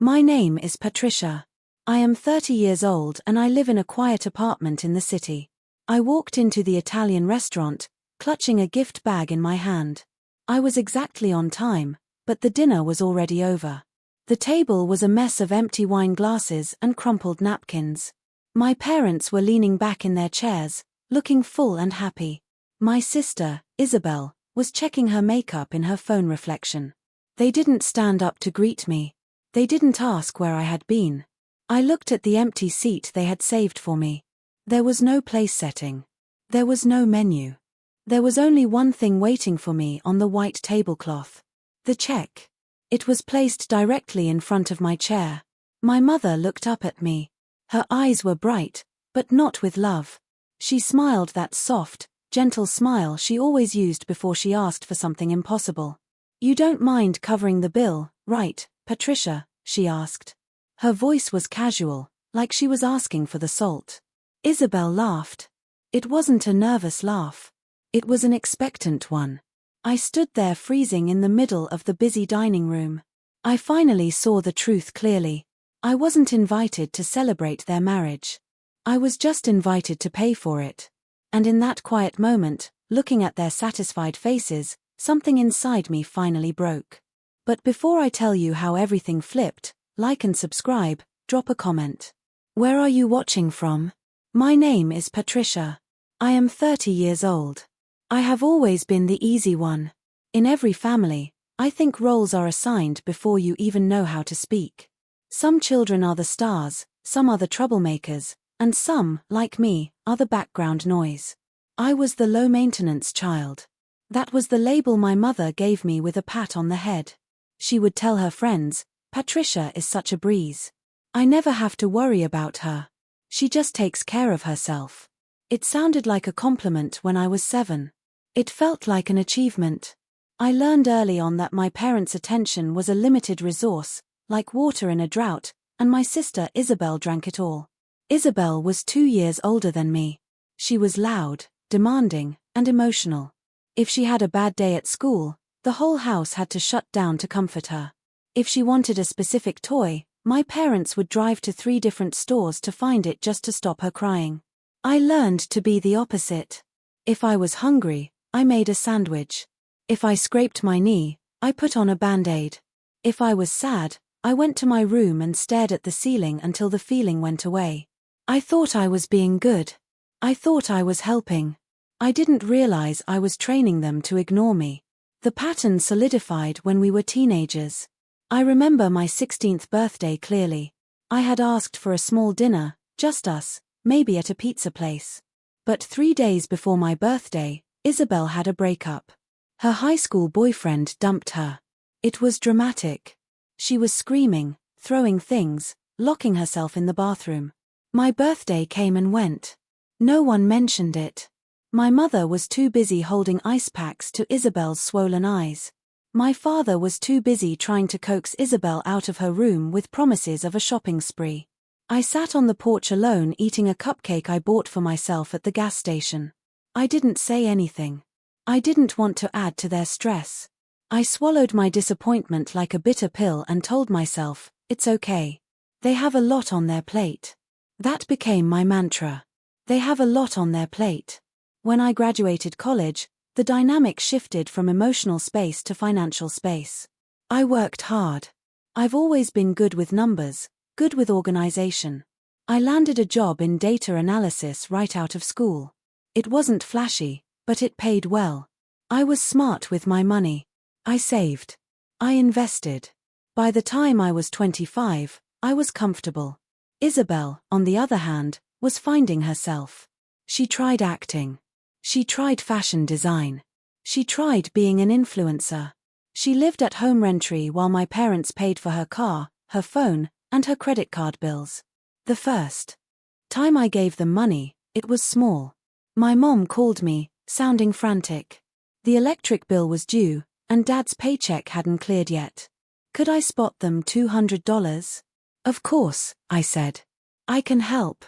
My name is Patricia. I am 30 years old and I live in a quiet apartment in the city. I walked into the Italian restaurant, clutching a gift bag in my hand. I was exactly on time, but the dinner was already over. The table was a mess of empty wine glasses and crumpled napkins. My parents were leaning back in their chairs, looking full and happy. My sister, Isabel, was checking her makeup in her phone reflection. They didn't stand up to greet me. They didn't ask where I had been. I looked at the empty seat they had saved for me. There was no place setting. There was no menu. There was only one thing waiting for me on the white tablecloth. The check. It was placed directly in front of my chair. My mother looked up at me. Her eyes were bright, but not with love. She smiled that soft, gentle smile she always used before she asked for something impossible. "You don't mind covering the bill, right, Patricia?" she asked. Her voice was casual, like she was asking for the salt. Isabel laughed. It wasn't a nervous laugh. It was an expectant one. I stood there freezing in the middle of the busy dining room. I finally saw the truth clearly. I wasn't invited to celebrate their marriage. I was just invited to pay for it. And in that quiet moment, looking at their satisfied faces, something inside me finally broke. But before I tell you how everything flipped, like and subscribe, drop a comment. Where are you watching from? My name is Patricia. I am 30 years old. I have always been the easy one. In every family, I think roles are assigned before you even know how to speak. Some children are the stars, some are the troublemakers, and some, like me, are the background noise. I was the low-maintenance child. That was the label my mother gave me with a pat on the head. She would tell her friends, "Patricia is such a breeze. I never have to worry about her. She just takes care of herself." It sounded like a compliment when I was 7. It felt like an achievement. I learned early on that my parents' attention was a limited resource, like water in a drought, and my sister Isabel drank it all. Isabel was 2 years older than me. She was loud, demanding, and emotional. If she had a bad day at school, the whole house had to shut down to comfort her. If she wanted a specific toy, my parents would drive to 3 different stores to find it just to stop her crying. I learned to be the opposite. If I was hungry, I made a sandwich. If I scraped my knee, I put on a band-aid. If I was sad, I went to my room and stared at the ceiling until the feeling went away. I thought I was being good. I thought I was helping. I didn't realize I was training them to ignore me. The pattern solidified when we were teenagers. I remember my 16th birthday clearly. I had asked for a small dinner, just us, maybe at a pizza place. But 3 days before my birthday, Isabel had a breakup. Her high school boyfriend dumped her. It was dramatic. She was screaming, throwing things, locking herself in the bathroom. My birthday came and went. No one mentioned it. My mother was too busy holding ice packs to Isabel's swollen eyes. My father was too busy trying to coax Isabel out of her room with promises of a shopping spree. I sat on the porch alone eating a cupcake I bought for myself at the gas station. I didn't say anything. I didn't want to add to their stress. I swallowed my disappointment like a bitter pill and told myself, it's okay. They have a lot on their plate. That became my mantra. They have a lot on their plate. When I graduated college, the dynamic shifted from emotional space to financial space. I worked hard. I've always been good with numbers, good with organization. I landed a job in data analysis right out of school. It wasn't flashy, but it paid well. I was smart with my money. I saved. I invested. By the time I was 25, I was comfortable. Isabel, on the other hand, was finding herself. She tried acting. She tried fashion design. She tried being an influencer. She lived at home rent-free while my parents paid for her car, her phone, and her credit card bills. The first time I gave them money, it was small. My mom called me, sounding frantic. The electric bill was due, and Dad's paycheck hadn't cleared yet. Could I spot them $200? Of course, I said. I can help.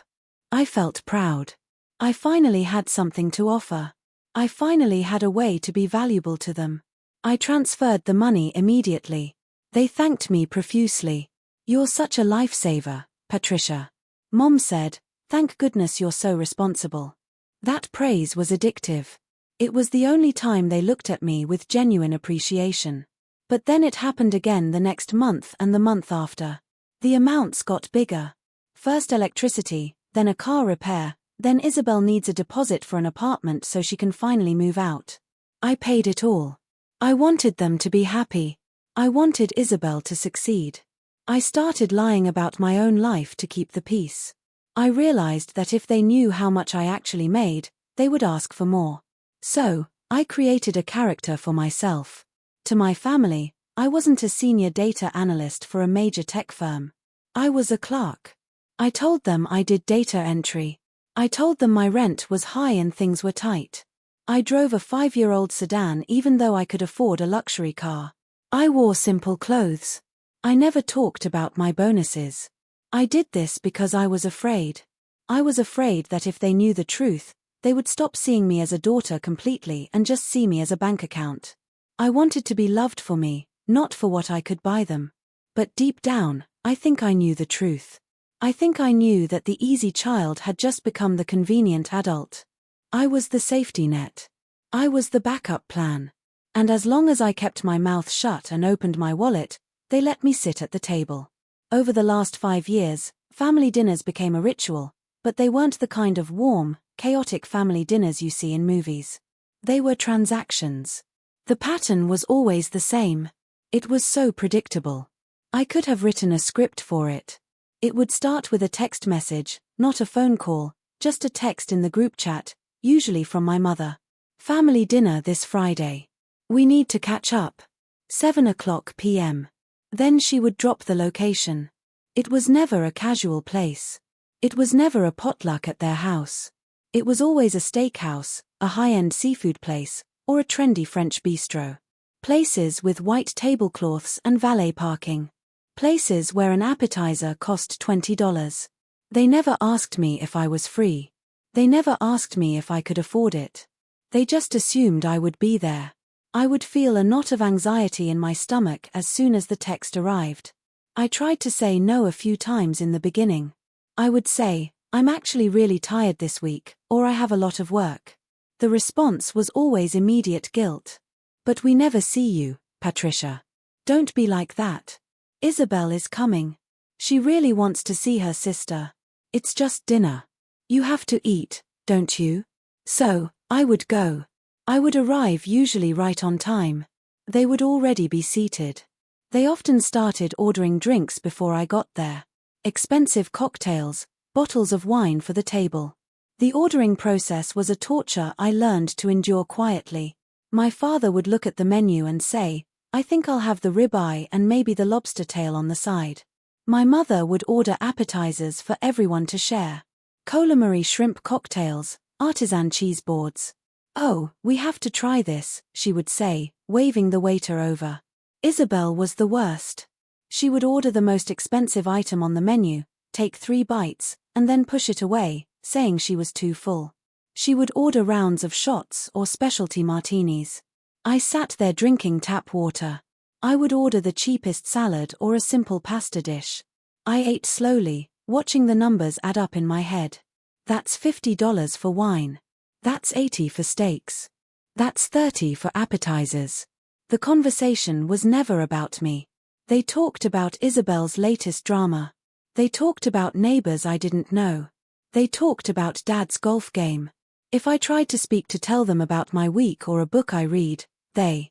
I felt proud. I finally had something to offer. I finally had a way to be valuable to them. I transferred the money immediately. They thanked me profusely. "You're such a lifesaver, Patricia." Mom said, "Thank goodness you're so responsible." That praise was addictive. It was the only time they looked at me with genuine appreciation. But then it happened again the next month and the month after. The amounts got bigger. First electricity, then a car repair, then Isabel needs a deposit for an apartment so she can finally move out. I paid it all. I wanted them to be happy. I wanted Isabel to succeed. I started lying about my own life to keep the peace. I realized that if they knew how much I actually made, they would ask for more. So, I created a character for myself. To my family, I wasn't a senior data analyst for a major tech firm. I was a clerk. I told them I did data entry. I told them my rent was high and things were tight. I drove a 5-year-old sedan even though I could afford a luxury car. I wore simple clothes. I never talked about my bonuses. I did this because I was afraid. I was afraid that if they knew the truth, they would stop seeing me as a daughter completely and just see me as a bank account. I wanted to be loved for me, not for what I could buy them. But deep down, I think I knew the truth. I think I knew that the easy child had just become the convenient adult. I was the safety net. I was the backup plan. And as long as I kept my mouth shut and opened my wallet, they let me sit at the table. Over the last 5 years, family dinners became a ritual, but they weren't the kind of warm, chaotic family dinners you see in movies. They were transactions. The pattern was always the same. It was so predictable. I could have written a script for it. It would start with a text message, not a phone call, just a text in the group chat, usually from my mother. "Family dinner this Friday. We need to catch up. 7:00 p.m. Then she would drop the location. It was never a casual place. It was never a potluck at their house. It was always a steakhouse, a high-end seafood place, or a trendy French bistro. Places with white tablecloths and valet parking. Places where an appetizer cost $20. They never asked me if I was free. They never asked me if I could afford it. They just assumed I would be there. I would feel a knot of anxiety in my stomach as soon as the text arrived. I tried to say no a few times in the beginning. I would say, "I'm actually really tired this week," or "I have a lot of work." The response was always immediate guilt. "But we never see you, Patricia. Don't be like that. Isabel is coming. She really wants to see her sister. It's just dinner. You have to eat, don't you?" So, I would go. I would arrive usually right on time. They would already be seated. They often started ordering drinks before I got there. Expensive cocktails, bottles of wine for the table. The ordering process was a torture I learned to endure quietly. My father would look at the menu and say, "I think I'll have the ribeye and maybe the lobster tail on the side." My mother would order appetizers for everyone to share. Calamari shrimp cocktails, artisan cheese boards. "Oh, we have to try this," she would say, waving the waiter over. Isabel was the worst. She would order the most expensive item on the menu, take 3 bites, and then push it away, saying she was too full. She would order rounds of shots or specialty martinis. I sat there drinking tap water. I would order the cheapest salad or a simple pasta dish. I ate slowly, watching the numbers add up in my head. That's $50 for wine. That's $80 for steaks. That's $30 for appetizers. The conversation was never about me. They talked about Isabel's latest drama. They talked about neighbors I didn't know. They talked about Dad's golf game. If I tried to speak to tell them about my week or a book I read, they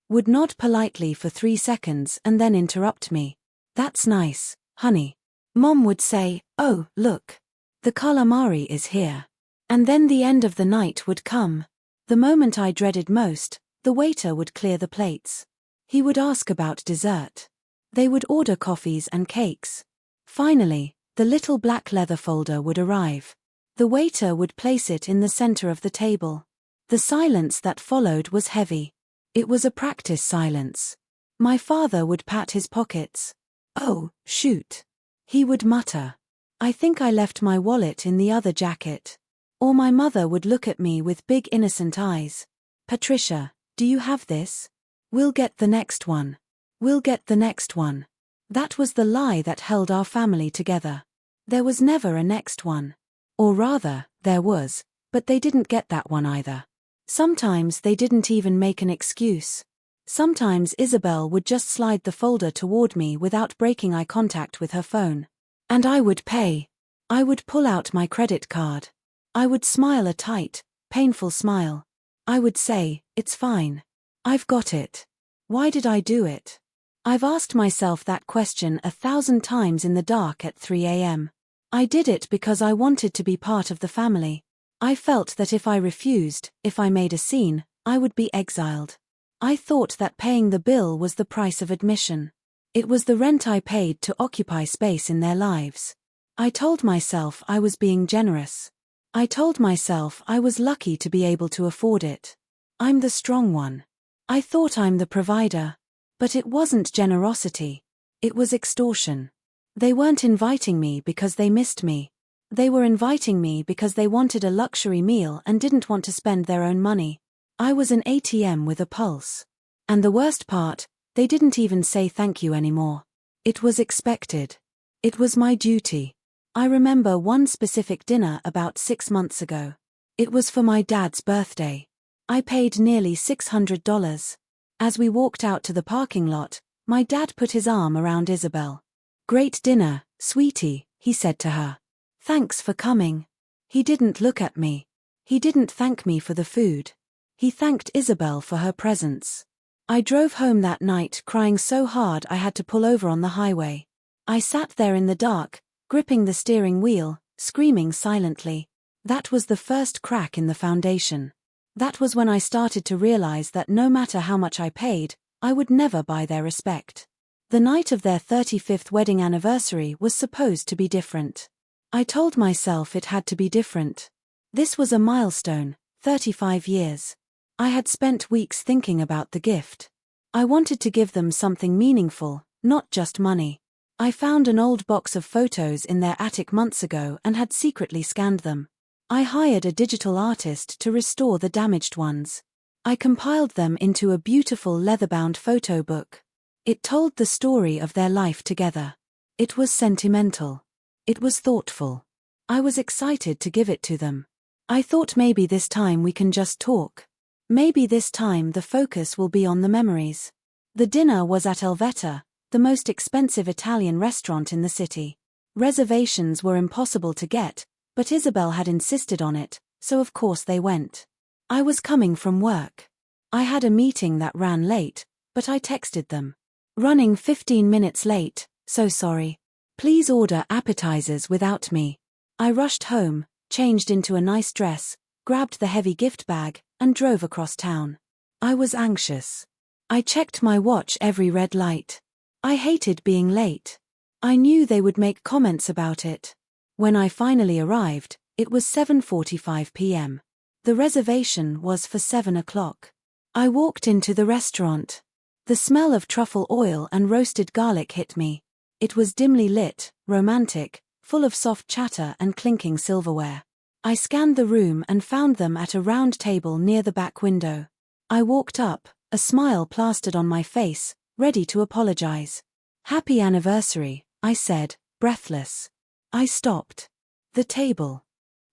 would nod politely for 3 seconds and then interrupt me. "That's nice, honey." Mom would say, "Oh, look. The calamari is here." And then the end of the night would come. The moment I dreaded most, the waiter would clear the plates. He would ask about dessert. They would order coffees and cakes. Finally, the little black leather folder would arrive. The waiter would place it in the center of the table. The silence that followed was heavy. It was a practice silence. My father would pat his pockets. "Oh, shoot," he would mutter. "I think I left my wallet in the other jacket." Or my mother would look at me with big innocent eyes. "Patricia, do you have this? We'll get the next one. We'll get the next one." That was the lie that held our family together. There was never a next one. Or rather, there was, but they didn't get that one either. Sometimes they didn't even make an excuse. Sometimes Isabel would just slide the folder toward me without breaking eye contact with her phone. And I would pay. I would pull out my credit card. I would smile a tight, painful smile. I would say, "It's fine. I've got it." Why did I do it? I've asked myself that question 1,000 times in the dark at 3 a.m. I did it because I wanted to be part of the family. I felt that if I refused, if I made a scene, I would be exiled. I thought that paying the bill was the price of admission. It was the rent I paid to occupy space in their lives. I told myself I was being generous. I told myself I was lucky to be able to afford it. I'm the strong one. I thought I'm the provider. But it wasn't generosity. It was extortion. They weren't inviting me because they missed me. They were inviting me because they wanted a luxury meal and didn't want to spend their own money. I was an ATM with a pulse. And the worst part, they didn't even say thank you anymore. It was expected. It was my duty. I remember one specific dinner about 6 months ago. It was for my dad's birthday. I paid nearly $600. As we walked out to the parking lot, my dad put his arm around Isabel. "Great dinner, sweetie," he said to her. "Thanks for coming." He didn't look at me. He didn't thank me for the food. He thanked Isabel for her presence. I drove home that night crying so hard I had to pull over on the highway. I sat there in the dark, gripping the steering wheel, screaming silently. That was the first crack in the foundation. That was when I started to realize that no matter how much I paid, I would never buy their respect. The night of their 35th wedding anniversary was supposed to be different. I told myself it had to be different. This was a milestone, 35 years. I had spent weeks thinking about the gift. I wanted to give them something meaningful, not just money. I found an old box of photos in their attic months ago and had secretly scanned them. I hired a digital artist to restore the damaged ones. I compiled them into a beautiful leather-bound photo book. It told the story of their life together. It was sentimental. It was thoughtful. I was excited to give it to them. I thought maybe this time we can just talk. Maybe this time the focus will be on the memories. The dinner was at Elvetta, the most expensive Italian restaurant in the city. Reservations were impossible to get, but Isabel had insisted on it, so of course they went. I was coming from work. I had a meeting that ran late, but I texted them. "Running 15 minutes late, so sorry. Please order appetizers without me." I rushed home, changed into a nice dress, grabbed the heavy gift bag, and drove across town. I was anxious. I checked my watch every red light. I hated being late. I knew they would make comments about it. When I finally arrived, it was 7:45 p.m. The reservation was for 7 o'clock. I walked into the restaurant. The smell of truffle oil and roasted garlic hit me. It was dimly lit, romantic, full of soft chatter and clinking silverware. I scanned the room and found them at a round table near the back window. I walked up, a smile plastered on my face, ready to apologize. "Happy anniversary," I said, breathless. I stopped. The table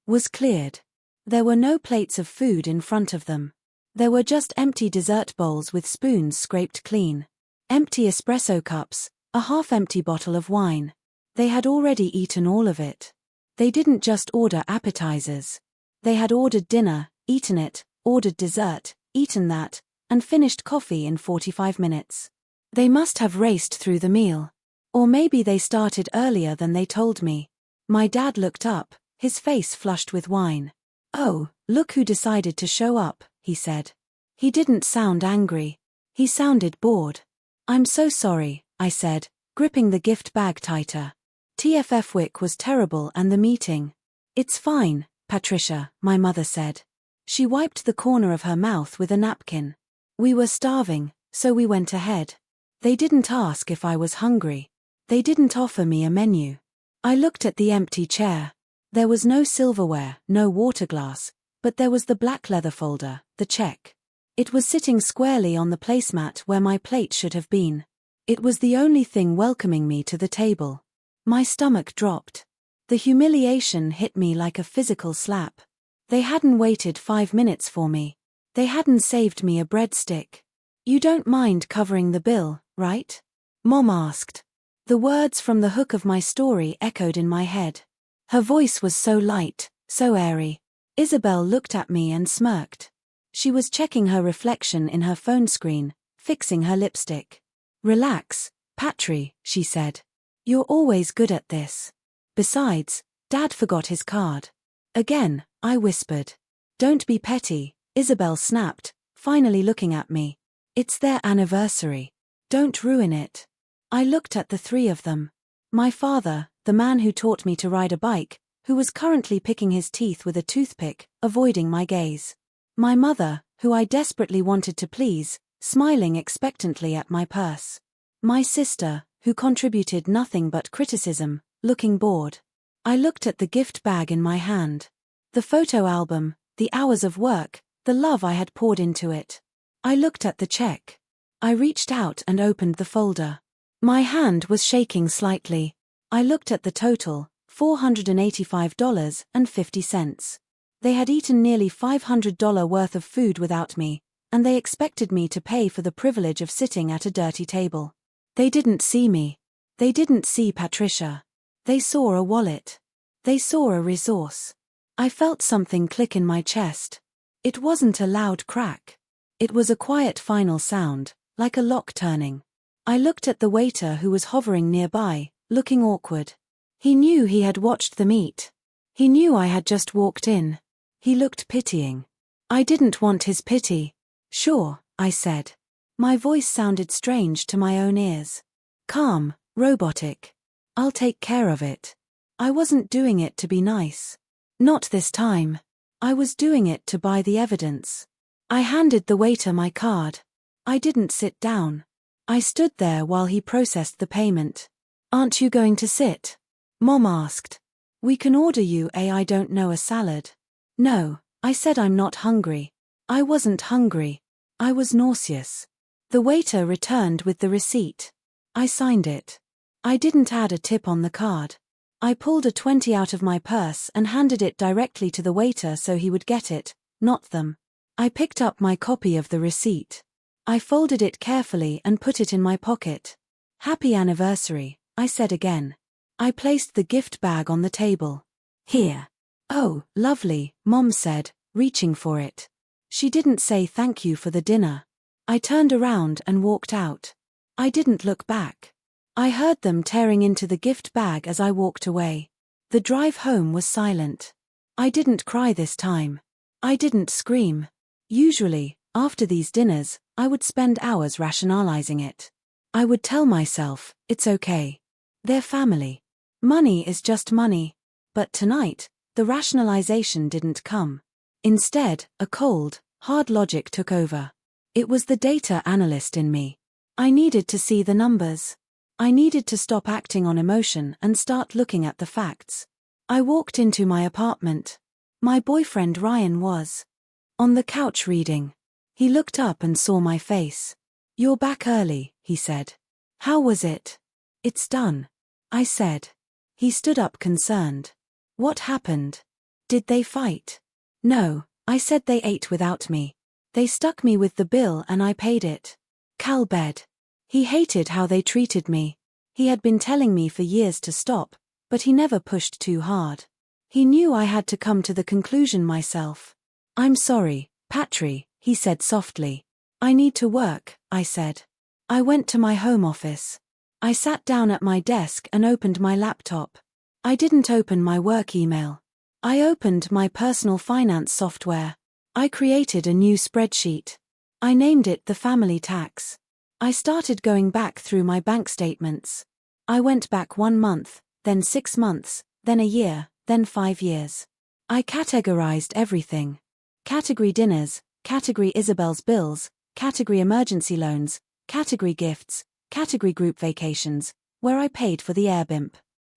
was cleared. There were no plates of food in front of them. There were just empty dessert bowls with spoons scraped clean. Empty espresso cups, a half-empty bottle of wine. They had already eaten all of it. They didn't just order appetizers. They had ordered dinner, eaten it, ordered dessert, eaten that, and finished coffee in 45 minutes. They must have raced through the meal. Or maybe they started earlier than they told me. My dad looked up, his face flushed with wine. "Oh, look who decided to show up," he said. He didn't sound angry. He sounded bored. "I'm so sorry," I said, gripping the gift bag tighter. TFFwick was terrible and the meeting. "It's fine, Patricia," my mother said. She wiped the corner of her mouth with a napkin. "We were starving, so we went ahead. They didn't ask if I was hungry. They didn't offer me a menu." I looked at the empty chair. There was no silverware, no water glass, but there was the black leather folder, the check. It was sitting squarely on the placemat where my plate should have been. It was the only thing welcoming me to the table. My stomach dropped. The humiliation hit me like a physical slap. They hadn't waited 5 minutes for me. They hadn't saved me a breadstick. "You don't mind covering the bill, right?" Mom asked. The words from the hook of my story echoed in my head. Her voice was so light, so airy. Isabel looked at me and smirked. She was checking her reflection in her phone screen, fixing her lipstick. "Relax, Patry," she said. "You're always good at this. Besides, Dad forgot his card." "Again," I whispered. "Don't be petty," Isabel snapped, finally looking at me. "It's their anniversary. Don't ruin it." I looked at the three of them. My father, the man who taught me to ride a bike, who was currently picking his teeth with a toothpick, avoiding my gaze. My mother, who I desperately wanted to please, smiling expectantly at my purse. My sister, who contributed nothing but criticism, looking bored. I looked at the gift bag in my hand. The photo album, the hours of work, the love I had poured into it. I looked at the check. I reached out and opened the folder. My hand was shaking slightly. I looked at the total, $485.50. They had eaten nearly $500 worth of food without me, and they expected me to pay for the privilege of sitting at a dirty table. They didn't see me. They didn't see Patricia. They saw a wallet. They saw a resource. I felt something click in my chest. It wasn't a loud crack. It was a quiet final sound, like a lock turning. I looked at the waiter who was hovering nearby, looking awkward. He knew he had watched them eat. He knew I had just walked in. He looked pitying. I didn't want his pity. "Sure," I said. My voice sounded strange to my own ears. Calm, robotic. "I'll take care of it." I wasn't doing it to be nice. Not this time. I was doing it to buy the evidence. I handed the waiter my card. I didn't sit down. I stood there while he processed the payment. "Aren't you going to sit?" Mom asked. "We can order you I don't know a salad." "No," I said, "I'm not hungry." I wasn't hungry. I was nauseous. The waiter returned with the receipt. I signed it. I didn't add a tip on the card. I pulled a 20 out of my purse and handed it directly to the waiter so he would get it, not them. I picked up my copy of the receipt. I folded it carefully and put it in my pocket. "Happy anniversary," I said again. I placed the gift bag on the table. "Here." "Oh, lovely," Mom said, reaching for it. She didn't say thank you for the dinner. I turned around and walked out. I didn't look back. I heard them tearing into the gift bag as I walked away. The drive home was silent. I didn't cry this time. I didn't scream. Usually, after these dinners, I would spend hours rationalizing it. I would tell myself, it's okay. They're family. Money is just money. But tonight, the rationalization didn't come. Instead, a cold, hard logic took over. It was the data analyst in me. I needed to see the numbers. I needed to stop acting on emotion and start looking at the facts. I walked into my apartment. My boyfriend Ryan was on the couch reading. He looked up and saw my face. "You're back early," he said. "How was it?" "It's done," I said. He stood up concerned. "What happened? Did they fight?" "No," I said, "they ate without me. They stuck me with the bill and I paid it." Cal bed. He hated how they treated me. He had been telling me for years to stop, but he never pushed too hard. He knew I had to come to the conclusion myself. "I'm sorry, Patry," he said softly. "I need to work," I said. I went to my home office. I sat down at my desk and opened my laptop. I didn't open my work email. I opened my personal finance software. I created a new spreadsheet. I named it the family tax. I started going back through my bank statements. I went back 1 month, then 6 months, then a year, then 5 years. I categorized everything. Category dinners, category Isabel's bills, category emergency loans, category gifts, category group vacations, where I paid for the airbnb.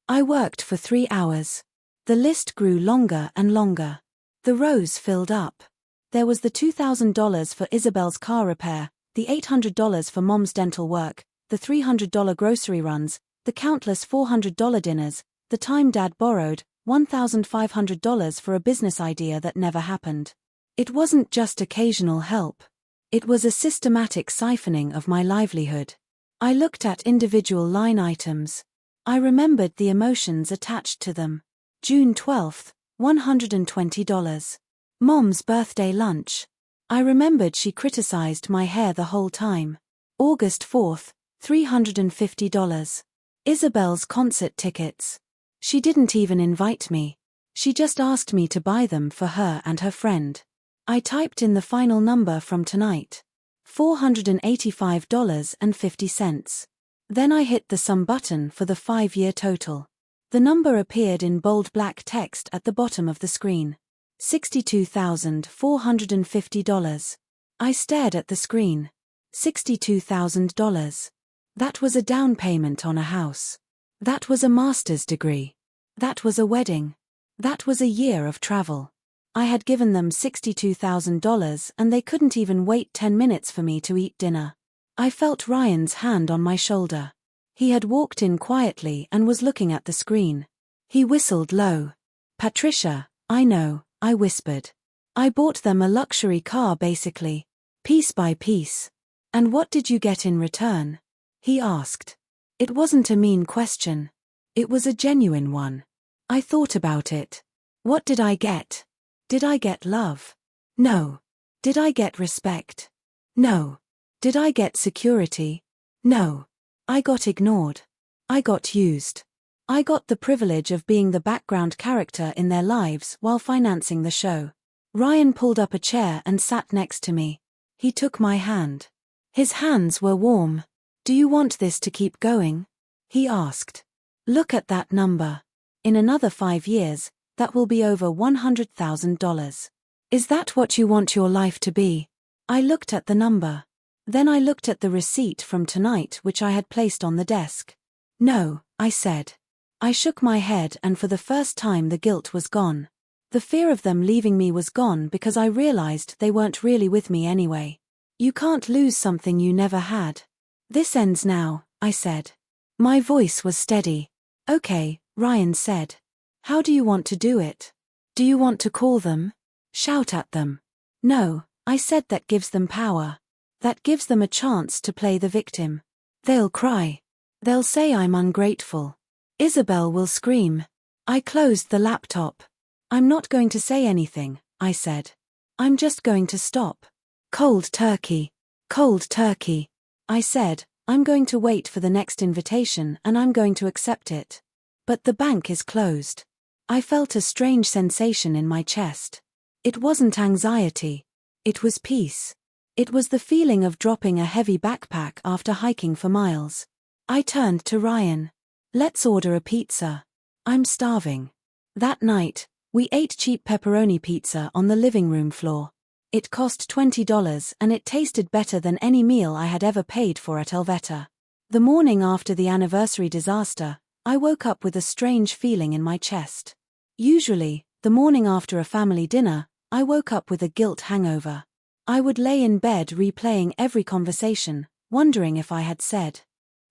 I worked for 3 hours. The list grew longer and longer. The rows filled up. There was the $2,000 for Isabel's car repair, the $800 for Mom's dental work, the $300 grocery runs, the countless $400 dinners, the time Dad borrowed $1,500 for a business idea that never happened. It wasn't just occasional help. It was a systematic siphoning of my livelihood. I looked at individual line items. I remembered the emotions attached to them. June 12th, $120. Mom's birthday lunch. I remembered she criticized my hair the whole time. August 4th, $350. Isabel's concert tickets. She didn't even invite me. She just asked me to buy them for her and her friend. I typed in the final number from tonight. $485.50. Then I hit the sum button for the 5-year total. The number appeared in bold black text at the bottom of the screen. $62,450. I stared at the screen. $62,000. That was a down payment on a house. That was a master's degree. That was a wedding. That was a year of travel. I had given them $62,000 and they couldn't even wait 10 minutes for me to eat dinner. I felt Ryan's hand on my shoulder. He had walked in quietly and was looking at the screen. He whistled low. "Patricia, I know," I whispered. "I bought them a luxury car basically. Piece by piece." "And what did you get in return?" he asked. It wasn't a mean question. It was a genuine one. I thought about it. What did I get? Did I get love? No. Did I get respect? No. Did I get security? No. I got ignored. I got used. I got the privilege of being the background character in their lives while financing the show. Ryan pulled up a chair and sat next to me. He took my hand. His hands were warm. "Do you want this to keep going?" he asked. "Look at that number. In another 5 years, that will be over $100,000. Is that what you want your life to be?" I looked at the number. Then I looked at the receipt from tonight which I had placed on the desk. "No," I said. I shook my head and for the first time the guilt was gone. The fear of them leaving me was gone because I realized they weren't really with me anyway. You can't lose something you never had. "This ends now," I said. My voice was steady. "Okay," Ryan said. "How do you want to do it? Do you want to call them? Shout at them?" "No," I said, "that gives them power. That gives them a chance to play the victim. They'll cry. They'll say I'm ungrateful. Isabel will scream." I closed the laptop. "I'm not going to say anything," I said. "I'm just going to stop." Cold turkey. Cold turkey. I said, "I'm going to wait for the next invitation and I'm going to accept it. But the bank is closed." I felt a strange sensation in my chest. It wasn't anxiety. It was peace. It was the feeling of dropping a heavy backpack after hiking for miles. I turned to Ryan. "Let's order a pizza. I'm starving." That night, we ate cheap pepperoni pizza on the living room floor. It cost $20 and it tasted better than any meal I had ever paid for at Elvetta. The morning after the anniversary disaster, I woke up with a strange feeling in my chest. Usually, the morning after a family dinner, I woke up with a guilt hangover. I would lay in bed replaying every conversation, wondering if I had said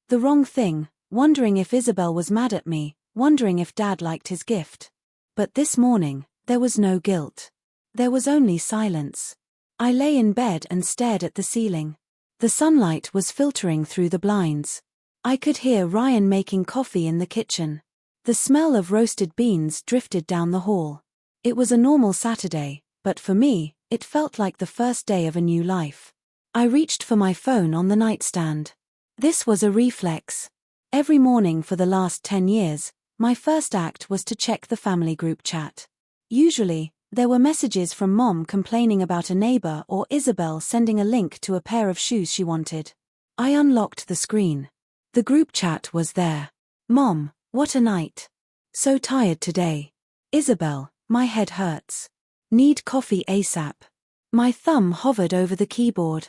the wrong thing, wondering if Isabel was mad at me, wondering if Dad liked his gift. But this morning, there was no guilt. There was only silence. I lay in bed and stared at the ceiling. The sunlight was filtering through the blinds. I could hear Ryan making coffee in the kitchen. The smell of roasted beans drifted down the hall. It was a normal Saturday, but for me, it felt like the first day of a new life. I reached for my phone on the nightstand. This was a reflex. Every morning for the last 10 years, my first act was to check the family group chat. Usually, there were messages from Mom complaining about a neighbor or Isabel sending a link to a pair of shoes she wanted. I unlocked the screen. The group chat was there. "Mom, what a night. So tired today. Isabel, my head hurts. Need coffee ASAP." My thumb hovered over the keyboard.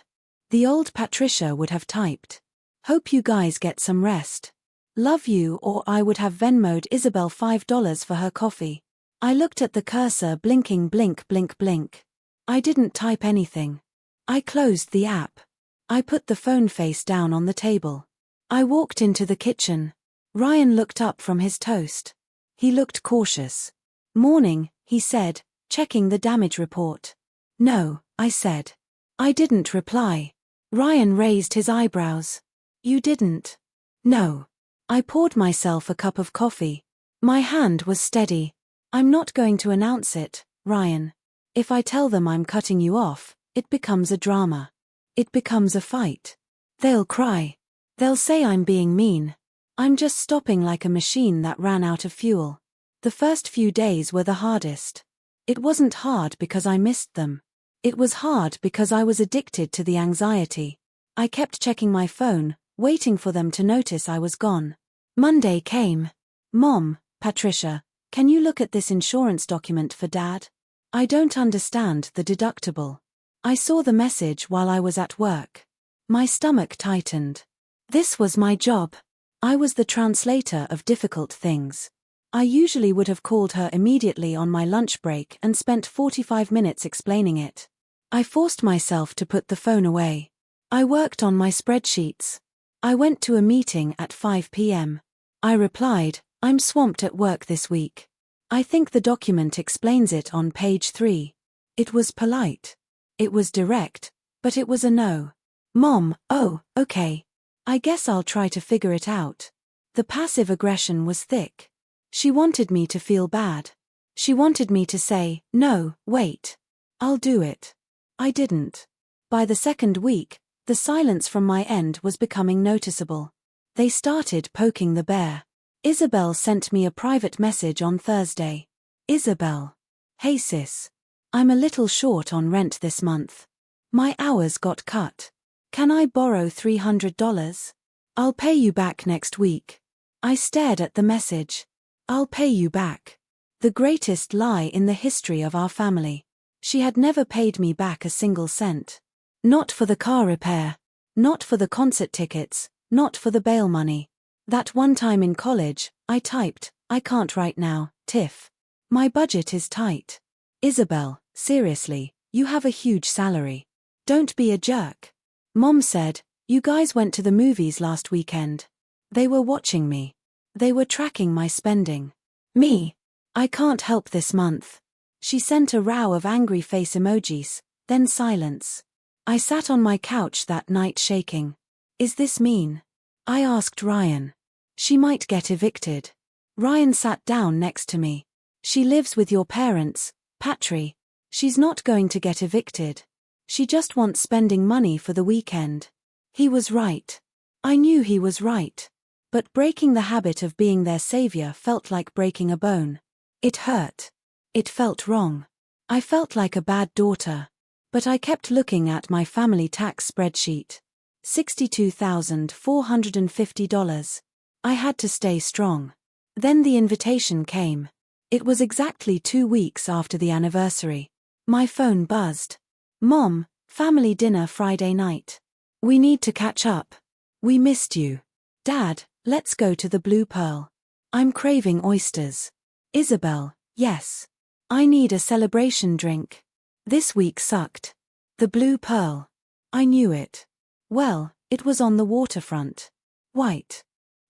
The old Patricia would have typed, "Hope you guys get some rest. Love you," or I would have Venmoed Isabel $5 for her coffee. I looked at the cursor blinking blink blink blink. I didn't type anything. I closed the app. I put the phone face down on the table. I walked into the kitchen. Ryan looked up from his toast. He looked cautious. "Morning," he said, checking the damage report. "No," I said. I didn't reply. Ryan raised his eyebrows. "You didn't?" "No." I poured myself a cup of coffee. My hand was steady. "I'm not going to announce it, Ryan. If I tell them I'm cutting you off, it becomes a drama. It becomes a fight. They'll cry. They'll say I'm being mean. I'm just stopping like a machine that ran out of fuel." The first few days were the hardest. It wasn't hard because I missed them. It was hard because I was addicted to the anxiety. I kept checking my phone, waiting for them to notice I was gone. Monday came. "Mom, Patricia, can you look at this insurance document for Dad? I don't understand the deductible." I saw the message while I was at work. My stomach tightened. This was my job. I was the translator of difficult things. I usually would have called her immediately on my lunch break and spent 45 minutes explaining it. I forced myself to put the phone away. I worked on my spreadsheets. I went to a meeting at 5 p.m. I replied, "I'm swamped at work this week. I think the document explains it on page 3. It was polite. It was direct, but it was a no. "Mom, oh, okay. I guess I'll try to figure it out." The passive aggression was thick. She wanted me to feel bad. She wanted me to say, "No, wait. I'll do it." I didn't. By the second week, the silence from my end was becoming noticeable. They started poking the bear. Isabel sent me a private message on Thursday. "Isabel. Hey sis. I'm a little short on rent this month. My hours got cut. Can I borrow $300? I'll pay you back next week." I stared at the message. "I'll pay you back." The greatest lie in the history of our family. She had never paid me back a single cent. Not for the car repair. Not for the concert tickets. Not for the bail money. That one time in college, I typed, "I can't right now, Tiff. My budget is tight." "Isabel, seriously, you have a huge salary. Don't be a jerk." Mom said, "You guys went to the movies last weekend." They were watching me. They were tracking my spending. Me. "I can't help this month." She sent a row of angry face emojis, then silence. I sat on my couch that night shaking. Is this mean? I asked Ryan. She might get evicted. Ryan sat down next to me. "She lives with your parents, Patri. She's not going to get evicted. She just wants spending money for the weekend." He was right. I knew he was right. But breaking the habit of being their savior felt like breaking a bone. It hurt. It felt wrong. I felt like a bad daughter. But I kept looking at my family tax spreadsheet. $62,450. I had to stay strong. Then the invitation came. It was exactly 2 weeks after the anniversary. My phone buzzed. "Mom, family dinner Friday night. We need to catch up. We missed you." "Dad, let's go to the Blue Pearl. I'm craving oysters." "Isabel, yes. I need a celebration drink." This week sucked. The Blue Pearl. I knew it. Well, it was on the waterfront. White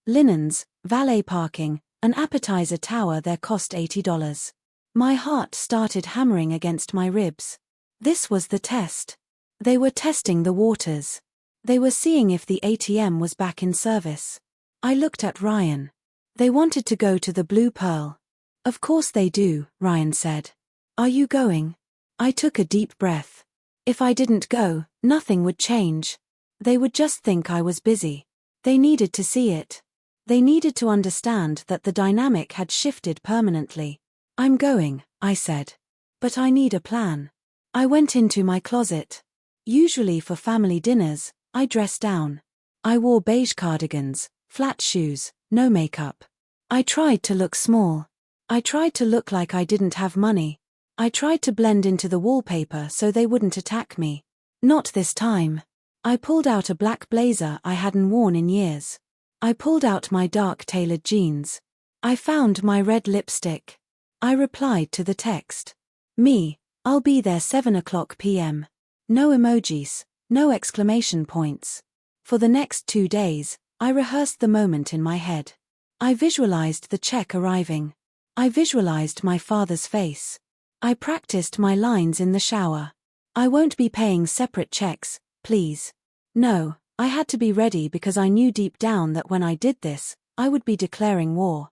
linens, valet parking, an appetizer tower there cost $80. My heart started hammering against my ribs. This was the test. They were testing the waters. They were seeing if the ATM was back in service. I looked at Ryan. "They wanted to go to the Blue Pearl." "Of course they do," Ryan said. "Are you going?" I took a deep breath. If I didn't go, nothing would change. They would just think I was busy. They needed to see it. They needed to understand that the dynamic had shifted permanently. "I'm going," I said. "But I need a plan." I went into my closet. Usually for family dinners, I dress down. I wore beige cardigans, flat shoes, no makeup. I tried to look small. I tried to look like I didn't have money. I tried to blend into the wallpaper so they wouldn't attack me. Not this time. I pulled out a black blazer I hadn't worn in years. I pulled out my dark tailored jeans. I found my red lipstick. I replied to the text. "Me, I'll be there 7 p.m. No emojis, no exclamation points. For the next 2 days, I rehearsed the moment in my head. I visualized the check arriving. I visualized my father's face. I practiced my lines in the shower. I won't be paying separate checks, please. No, I had to be ready because I knew deep down that when I did this, I would be declaring war.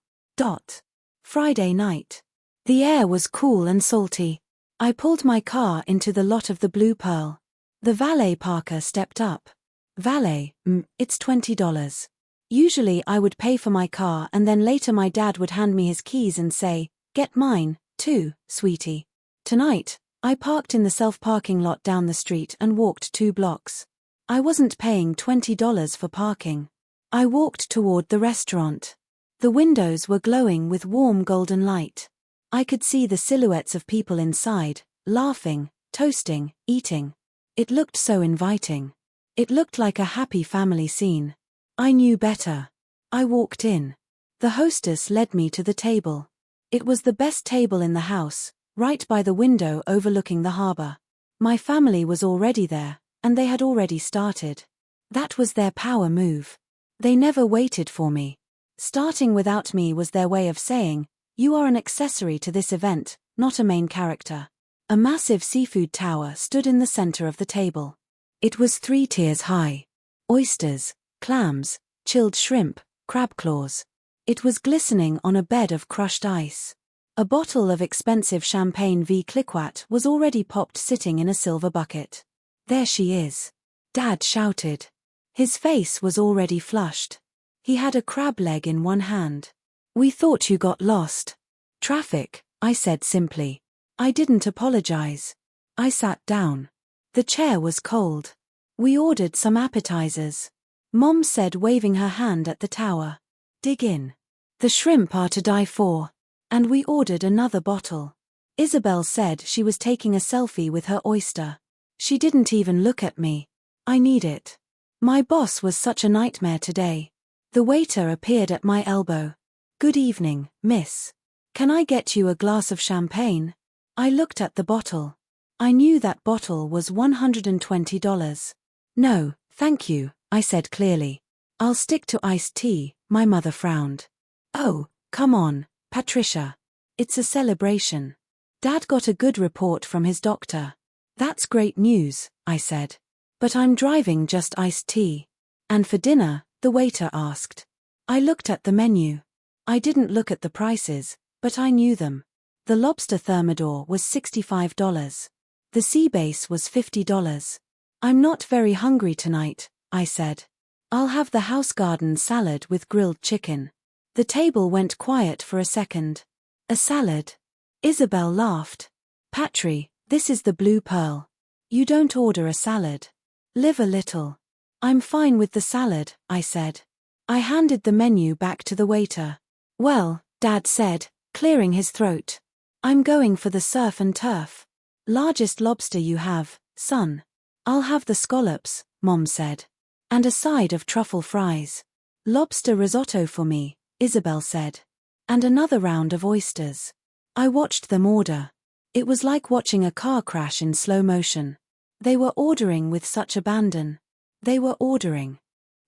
Friday night. The air was cool and salty. I pulled my car into the lot of the Blue Pearl. The valet parker stepped up. Valet, it's $20. Usually I would pay for my car and then later my dad would hand me his keys and say, "Get mine, too, sweetie." Tonight, I parked in the self-parking lot down the street and walked 2 blocks. I wasn't paying $20 for parking. I walked toward the restaurant. The windows were glowing with warm golden light. I could see the silhouettes of people inside, laughing, toasting, eating. It looked so inviting. It looked like a happy family scene. I knew better. I walked in. The hostess led me to the table. It was the best table in the house, right by the window overlooking the harbor. My family was already there, and they had already started. That was their power move. They never waited for me. Starting without me was their way of saying, "You are an accessory to this event, not a main character." A massive seafood tower stood in the center of the table. It was 3 tiers high. Oysters, clams, chilled shrimp, crab claws. It was glistening on a bed of crushed ice. A bottle of expensive champagne v Cliquot was already popped sitting in a silver bucket. "There she is," Dad shouted. His face was already flushed. He had a crab leg in one hand. "We thought you got lost." "Traffic," I said simply. I didn't apologize. I sat down. The chair was cold. "We ordered some appetizers," Mom said, waving her hand at the tower. "Dig in. The shrimp are to die for." And we ordered another bottle. Isabel said she was taking a selfie with her oyster. She didn't even look at me. I need it. My boss was such a nightmare today. The waiter appeared at my elbow. "Good evening, miss. Can I get you a glass of champagne?" I looked at the bottle. I knew that bottle was $120. "No, thank you," I said clearly. "I'll stick to iced tea," my mother frowned. "Oh, come on, Patricia. It's a celebration." Dad got a good report from his doctor. "That's great news," I said. "But I'm driving just iced tea." "And for dinner?" the waiter asked. I looked at the menu. I didn't look at the prices, but I knew them. The lobster thermidor was $65. The sea bass was $50. "I'm not very hungry tonight," I said. "I'll have the house garden salad with grilled chicken." The table went quiet for a second. "A salad?" Isabel laughed. "Patri, this is the Blue Pearl. You don't order a salad. Live a little." "I'm fine with the salad," I said. I handed the menu back to the waiter. "Well," Dad said, clearing his throat, "I'm going for the surf and turf. Largest lobster you have, son." "I'll have the scallops," Mom said. "And a side of truffle fries." "Lobster risotto for me," Isabel said. "And another round of oysters." I watched them order. It was like watching a car crash in slow motion. They were ordering with such abandon. They were ordering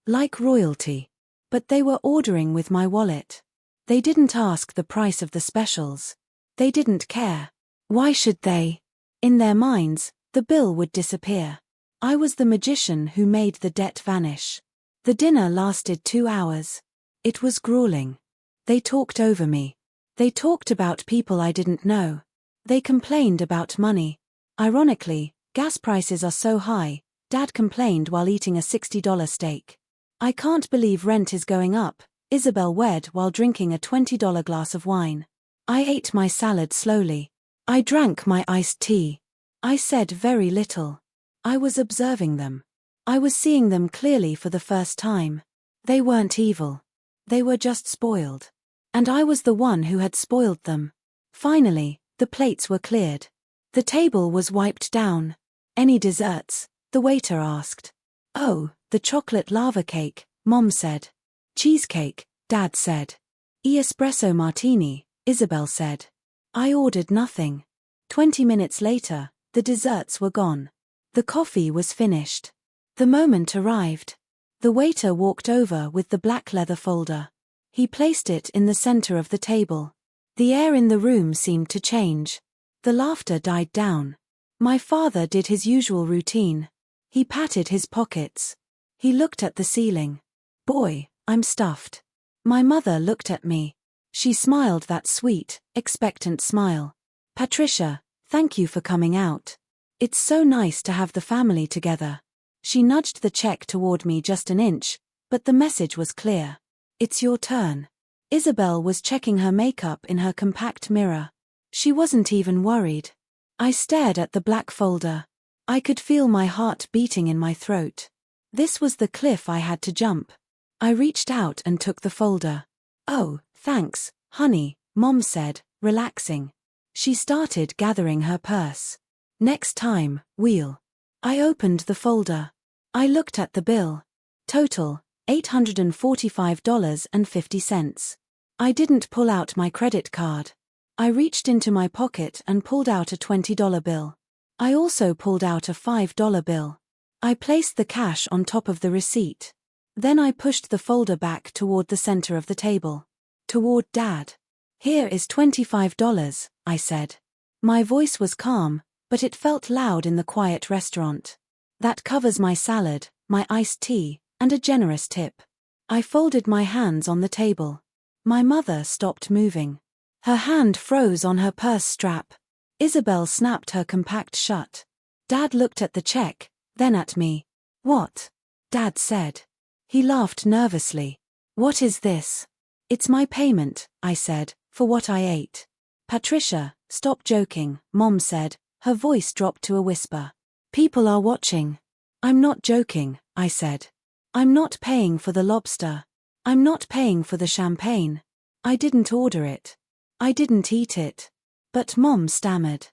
like royalty. But they were ordering with my wallet. They didn't ask the price of the specials. They didn't care. Why should they? In their minds, the bill would disappear. I was the magician who made the debt vanish. The dinner lasted 2 hours. It was grueling. They talked over me. They talked about people I didn't know. They complained about money. Ironically, gas prices are so high, Dad complained while eating a $60 steak. "I can't believe rent is going up," Isabel wailed while drinking a $20 glass of wine. I ate my salad slowly. I drank my iced tea. I said very little. I was observing them. I was seeing them clearly for the first time. They weren't evil. They were just spoiled. And I was the one who had spoiled them. Finally, the plates were cleared. The table was wiped down. "Any desserts?" the waiter asked. "Oh, the chocolate lava cake," Mom said. "Cheesecake," Dad said. "Espresso martini," Isabel said. I ordered nothing. 20 minutes later, the desserts were gone. The coffee was finished. The moment arrived. The waiter walked over with the black leather folder. He placed it in the center of the table. The air in the room seemed to change. The laughter died down. My father did his usual routine. He patted his pockets. He looked at the ceiling. Boy, I'm stuffed. My mother looked at me. She smiled that sweet, expectant smile. Patricia, thank you for coming out. It's so nice to have the family together. She nudged the check toward me just an inch, but the message was clear. It's your turn. Isabel was checking her makeup in her compact mirror. She wasn't even worried. I stared at the black folder. I could feel my heart beating in my throat. This was the cliff I had to jump. I reached out and took the folder. Oh, thanks, honey, Mom said, relaxing. She started gathering her purse. Next time, we'll. I opened the folder. I looked at the bill. Total, $845.50. I didn't pull out my credit card. I reached into my pocket and pulled out a $20 bill. I also pulled out a $5 bill. I placed the cash on top of the receipt. Then I pushed the folder back toward the center of the table. Toward Dad. Here is $25, I said. My voice was calm, but it felt loud in the quiet restaurant. That covers my salad, my iced tea, and a generous tip. I folded my hands on the table. My mother stopped moving. Her hand froze on her purse strap. Isabel snapped her compact shut. Dad looked at the check, then at me. What? Dad said. He laughed nervously. What is this? It's my payment, I said, for what I ate. Patricia, stop joking, Mom said, her voice dropped to a whisper. People are watching. I'm not joking, I said. I'm not paying for the lobster. I'm not paying for the champagne. I didn't order it. I didn't eat it. But Mom stammered.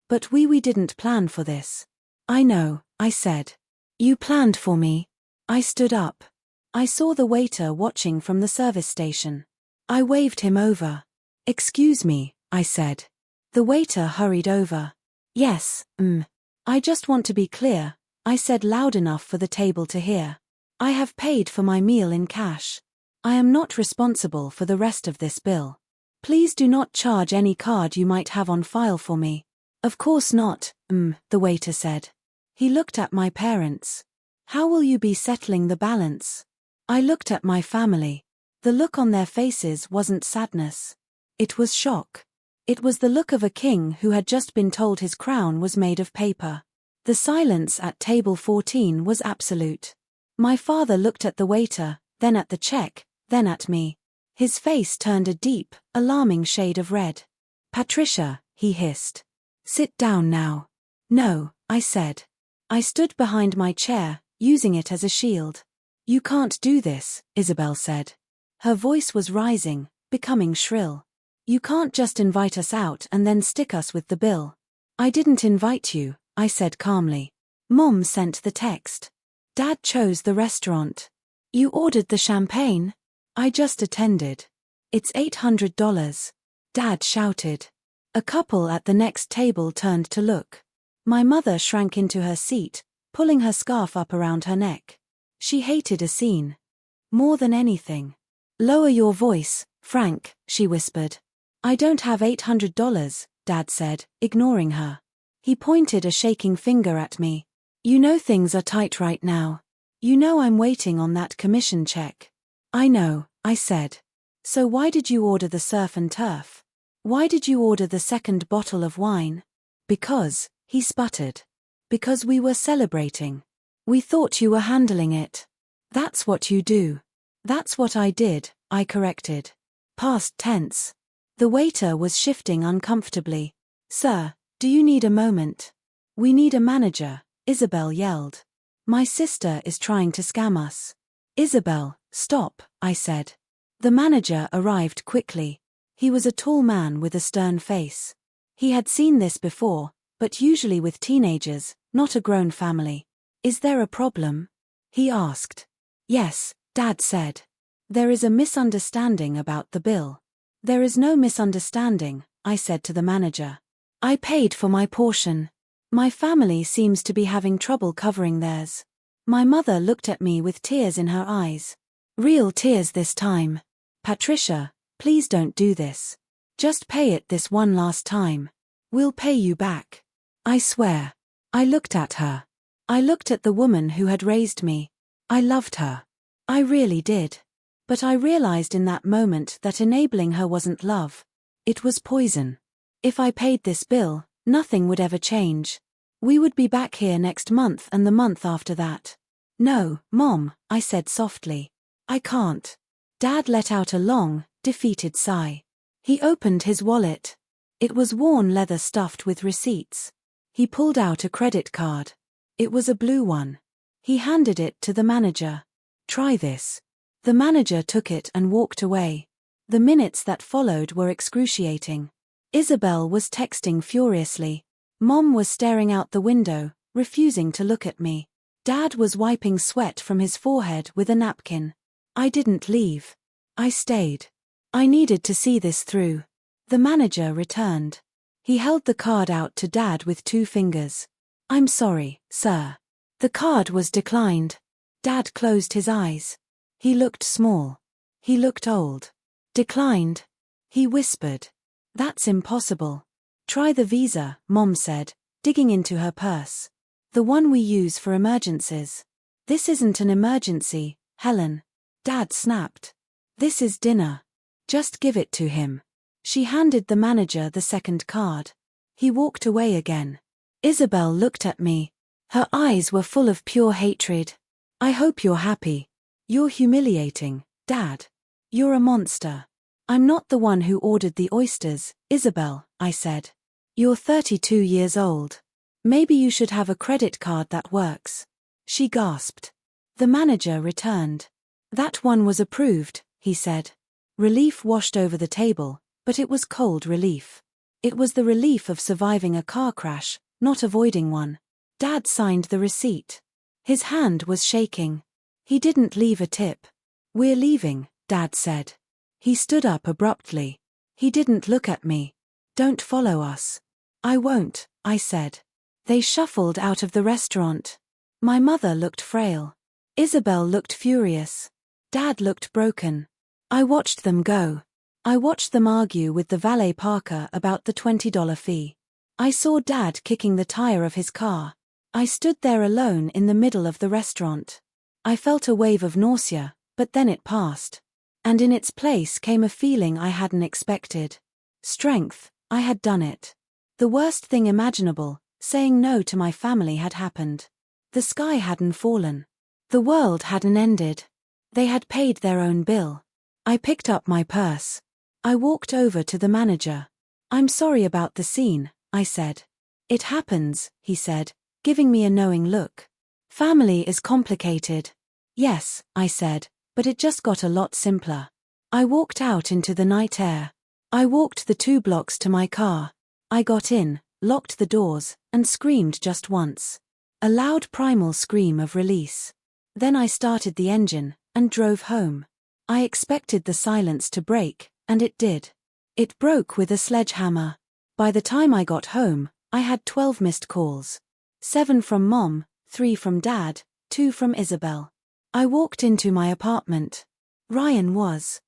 But we didn't plan for this. I know, I said. You planned for me. I stood up. I saw the waiter watching from the service station. I waved him over. Excuse me, I said. The waiter hurried over. Yes, I just want to be clear, I said loud enough for the table to hear. I have paid for my meal in cash. I am not responsible for the rest of this bill. Please do not charge any card you might have on file for me. Of course not, the waiter said. He looked at my parents. How will you be settling the balance? I looked at my family. The look on their faces wasn't sadness. It was shock. It was the look of a king who had just been told his crown was made of paper. The silence at table 14 was absolute. My father looked at the waiter, then at the check, then at me. His face turned a deep, alarming shade of red. Patricia, he hissed. Sit down now. No, I said. I stood behind my chair, using it as a shield. You can't do this, Isabel said. Her voice was rising, becoming shrill. You can't just invite us out and then stick us with the bill. I didn't invite you, I said calmly. Mom sent the text. Dad chose the restaurant. You ordered the champagne? I just attended. It's $800. Dad shouted. A couple at the next table turned to look. My mother shrank into her seat, pulling her scarf up around her neck. She hated a scene. More than anything. Lower your voice, Frank, she whispered. I don't have $800, Dad said, ignoring her. He pointed a shaking finger at me. You know things are tight right now. You know I'm waiting on that commission check. I know, I said. So why did you order the surf and turf? Why did you order the second bottle of wine? Because, he sputtered. Because we were celebrating. We thought you were handling it. That's what you do. That's what I did, I corrected. Past tense. The waiter was shifting uncomfortably. Sir, do you need a moment? We need a manager, Isabel yelled. My sister is trying to scam us. Isabel, stop, I said. The manager arrived quickly. He was a tall man with a stern face. He had seen this before, but usually with teenagers, not a grown family. Is there a problem? He asked. Yes, Dad said. There is a misunderstanding about the bill. There is no misunderstanding, I said to the manager. I paid for my portion. My family seems to be having trouble covering theirs. My mother looked at me with tears in her eyes. Real tears this time. Patricia, please don't do this. Just pay it this one last time. We'll pay you back. I swear. I looked at her. I looked at the woman who had raised me. I loved her. I really did. But I realized in that moment that enabling her wasn't love. It was poison. If I paid this bill, nothing would ever change. We would be back here next month and the month after that. No, Mom, I said softly. I can't. Dad let out a long, defeated sigh. He opened his wallet. It was worn leather stuffed with receipts. He pulled out a credit card. It was a blue one. He handed it to the manager. Try this. The manager took it and walked away. The minutes that followed were excruciating. Isabel was texting furiously. Mom was staring out the window, refusing to look at me. Dad was wiping sweat from his forehead with a napkin. I didn't leave. I stayed. I needed to see this through. The manager returned. He held the card out to Dad with 2 fingers. I'm sorry, sir. The card was declined. Dad closed his eyes. He looked small. He looked old. Declined. He whispered. That's impossible. Try the Visa, Mom said, digging into her purse. The one we use for emergencies. This isn't an emergency, Helen. Dad snapped. This is dinner. Just give it to him. She handed the manager the second card. He walked away again. Isabel looked at me. Her eyes were full of pure hatred. I hope you're happy. You're humiliating, Dad. You're a monster. I'm not the one who ordered the oysters, Isabel, I said. You're 32 years old. Maybe you should have a credit card that works. She gasped. The manager returned. That one was approved, he said. Relief washed over the table, but it was cold relief. It was the relief of surviving a car crash, not avoiding one. Dad signed the receipt. His hand was shaking. He didn't leave a tip. We're leaving, Dad said. He stood up abruptly. He didn't look at me. Don't follow us. I won't, I said. They shuffled out of the restaurant. My mother looked frail. Isabel looked furious. Dad looked broken. I watched them go. I watched them argue with the valet parker about the $20 fee. I saw Dad kicking the tire of his car. I stood there alone in the middle of the restaurant. I felt a wave of nausea, but then it passed. And in its place came a feeling I hadn't expected. Strength. I had done it. The worst thing imaginable, saying no to my family, had happened. The sky hadn't fallen. The world hadn't ended. They had paid their own bill. I picked up my purse. I walked over to the manager. I'm sorry about the scene, I said. It happens, he said, giving me a knowing look. Family is complicated. Yes, I said, but it just got a lot simpler. I walked out into the night air. I walked the 2 blocks to my car. I got in, locked the doors, and screamed just once. A loud primal scream of release. Then I started the engine, and drove home. I expected the silence to break, and it did. It broke with a sledgehammer. By the time I got home, I had 12 missed calls. 7 from Mom, 3 from Dad, 2 from Isabel. I walked into my apartment. Ryan was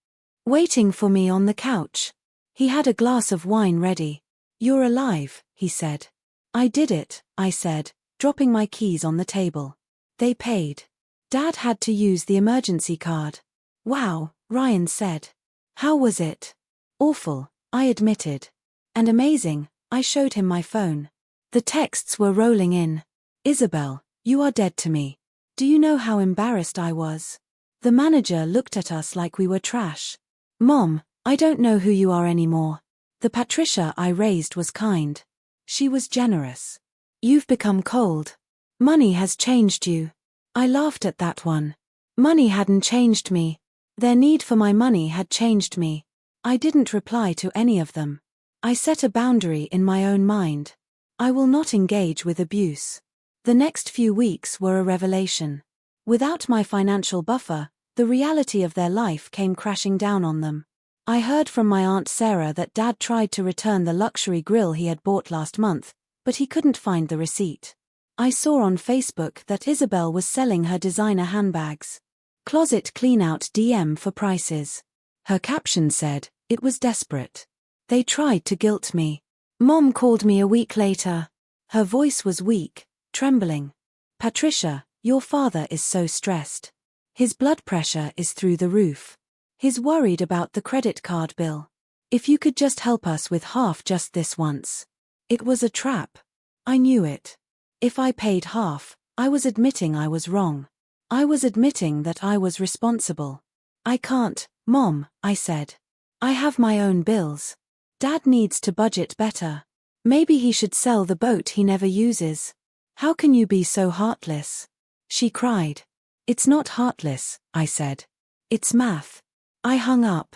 waiting for me on the couch. He had a glass of wine ready. You're alive, he said. I did it, I said, dropping my keys on the table. They paid. Dad had to use the emergency card. Wow, Ryan said. How was it? Awful, I admitted. And amazing, I showed him my phone. The texts were rolling in. Isabel, you are dead to me. Do you know how embarrassed I was? The manager looked at us like we were trash. Mom, I don't know who you are anymore. The Patricia I raised was kind. She was generous. You've become cold. Money has changed you. I laughed at that one. Money hadn't changed me. Their need for my money had changed me. I didn't reply to any of them. I set a boundary in my own mind. I will not engage with abuse. The next few weeks were a revelation. Without my financial buffer, the reality of their life came crashing down on them. I heard from my Aunt Sarah that Dad tried to return the luxury grill he had bought last month, but he couldn't find the receipt. I saw on Facebook that Isabel was selling her designer handbags. Closet cleanout DM for prices. Her caption said, "It was desperate. They tried to guilt me." Mom called me a week later. Her voice was weak, trembling. "Patricia, your father is so stressed. His blood pressure is through the roof. He's worried about the credit card bill. If you could just help us with half just this once." It was a trap. I knew it. If I paid half, I was admitting I was wrong. I was admitting that I was responsible. "I can't, Mom," I said. "I have my own bills. Dad needs to budget better. Maybe he should sell the boat he never uses." "How can you be so heartless?" she cried. "It's not heartless," I said. "It's math." I hung up.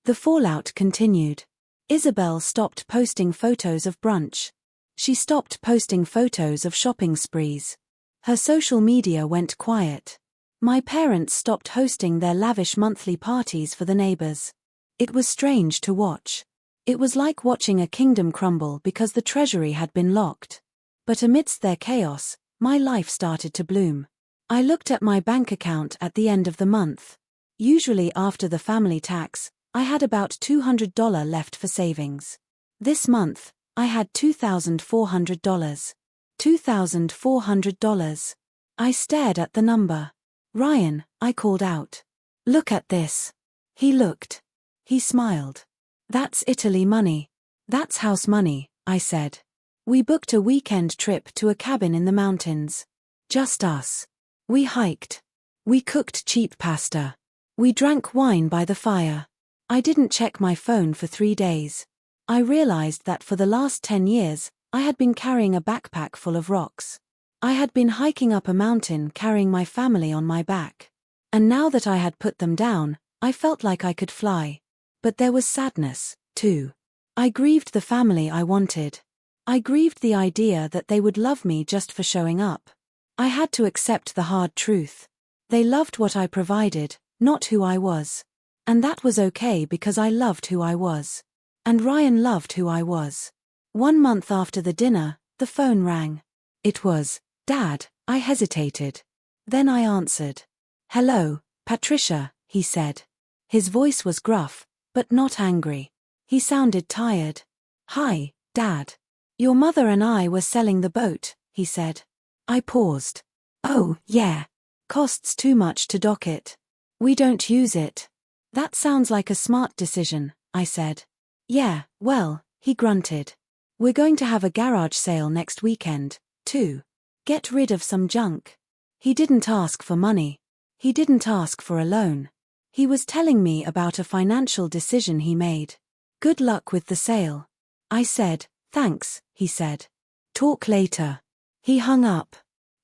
The fallout continued. Isabel stopped posting photos of brunch. She stopped posting photos of shopping sprees. Her social media went quiet. My parents stopped hosting their lavish monthly parties for the neighbors. It was strange to watch. It was like watching a kingdom crumble because the treasury had been locked. But amidst their chaos, my life started to bloom. I looked at my bank account at the end of the month. Usually after the family tax, I had about $200 left for savings. This month, I had $2,400. $2,400. I stared at the number. "Ryan," I called out. "Look at this." He looked. He smiled. "That's Italy money. That's house money," I said. We booked a weekend trip to a cabin in the mountains. Just us. We hiked. We cooked cheap pasta. We drank wine by the fire. I didn't check my phone for 3 days. I realized that for the last 10 years, I had been carrying a backpack full of rocks. I had been hiking up a mountain carrying my family on my back. And now that I had put them down, I felt like I could fly. But there was sadness, too. I grieved the family I wanted. I grieved the idea that they would love me just for showing up. I had to accept the hard truth. They loved what I provided, not who I was. And that was okay because I loved who I was. And Ryan loved who I was. 1 month after the dinner, the phone rang. It was, "Dad." I hesitated. Then I answered. "Hello, Patricia," he said. His voice was gruff, but not angry. He sounded tired. "Hi, Dad. Your mother and I were selling the boat," he said. I paused. "Oh, yeah. Costs too much to dock it. We don't use it." "That sounds like a smart decision," I said. "Yeah, well," he grunted. "We're going to have a garage sale next weekend, too. Get rid of some junk." He didn't ask for money. He didn't ask for a loan. He was telling me about a financial decision he made. "Good luck with the sale." I said, "Thanks," he said. "Talk later." He hung up.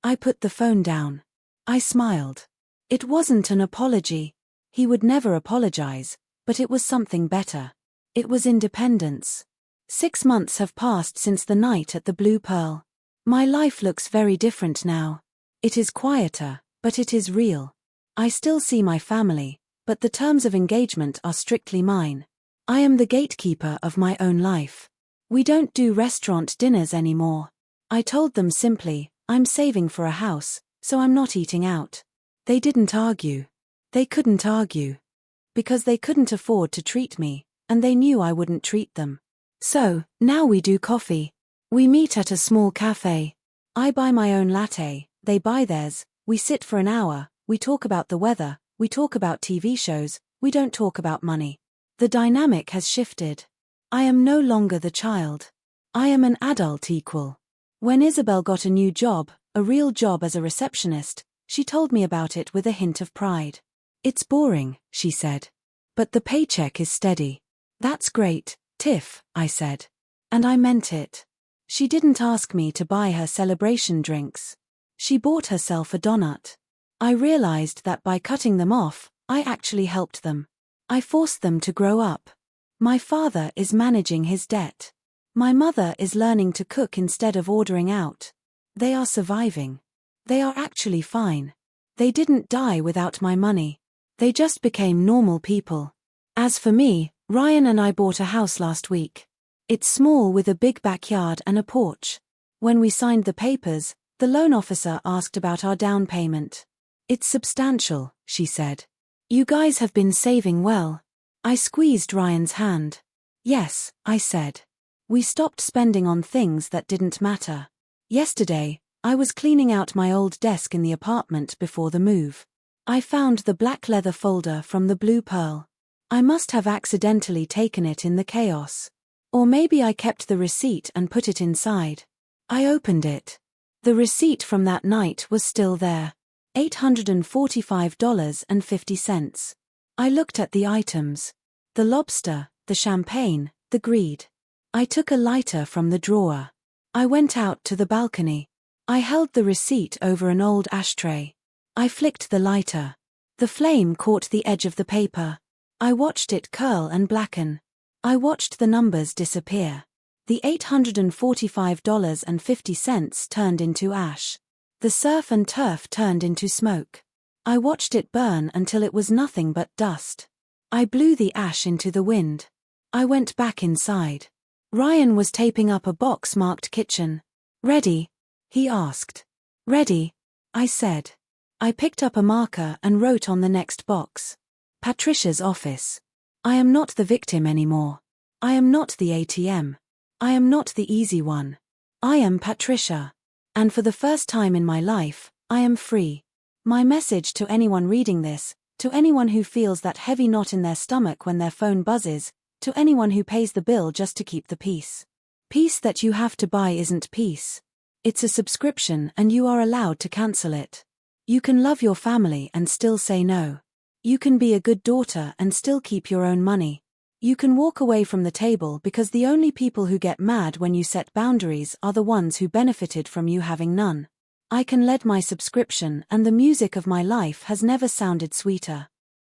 I put the phone down. I smiled. It wasn't an apology. He would never apologize, but it was something better. It was independence. 6 months have passed since the night at the Blue Pearl. My life looks very different now. It is quieter, but it is real. I still see my family, but the terms of engagement are strictly mine. I am the gatekeeper of my own life. We don't do restaurant dinners anymore. I told them simply, I'm saving for a house, so I'm not eating out. They didn't argue. They couldn't argue. Because they couldn't afford to treat me, and they knew I wouldn't treat them. So, now we do coffee. We meet at a small cafe. I buy my own latte, they buy theirs, we sit for an hour, we talk about the weather, we talk about TV shows, we don't talk about money. The dynamic has shifted. I am no longer the child. I am an adult equal. When Isabel got a new job, a real job as a receptionist, she told me about it with a hint of pride. "It's boring," she said. "But the paycheck is steady." "That's great, Tiff," I said. And I meant it. She didn't ask me to buy her celebration drinks. She bought herself a donut. I realized that by cutting them off, I actually helped them. I forced them to grow up. My father is managing his debt. My mother is learning to cook instead of ordering out. They are surviving. They are actually fine. They didn't die without my money. They just became normal people. As for me, Ryan and I bought a house last week. It's small with a big backyard and a porch. When we signed the papers, The loan officer asked about our down payment. It's substantial, she said. You guys have been saving well. I squeezed Ryan's hand. Yes, I said. We stopped spending on things that didn't matter. Yesterday, I was cleaning out my old desk in the apartment before the move. I found the black leather folder from the Blue Pearl. I must have accidentally taken it in the chaos. Or maybe I kept the receipt and put it inside. I opened it. The receipt from that night was still there. $845.50. I looked at the items. The lobster, the champagne, the greed. I took a lighter from the drawer. I went out to the balcony. I held the receipt over an old ashtray. I flicked the lighter. The flame caught the edge of the paper. I watched it curl and blacken. I watched the numbers disappear. The $845.50 turned into ash. The surf and turf turned into smoke. I watched it burn until it was nothing but dust. I blew the ash into the wind. I went back inside. Ryan was taping up a box marked kitchen. Ready? He asked. Ready, I said. I picked up a marker and wrote on the next box. Patricia's office. I am not the victim anymore. I am not the ATM. I am not the easy one. I am Patricia. And for the first time in my life, I am free. My message to anyone reading this, to anyone who feels that heavy knot in their stomach when their phone buzzes, to anyone who pays the bill just to keep the peace. Peace that you have to buy isn't peace. It's a subscription and you are allowed to cancel it. You can love your family and still say no. You can be a good daughter and still keep your own money. You can walk away from the table because the only people who get mad when you set boundaries are the ones who benefited from you having none. I can lead my subscription and the music of my life has never sounded sweeter.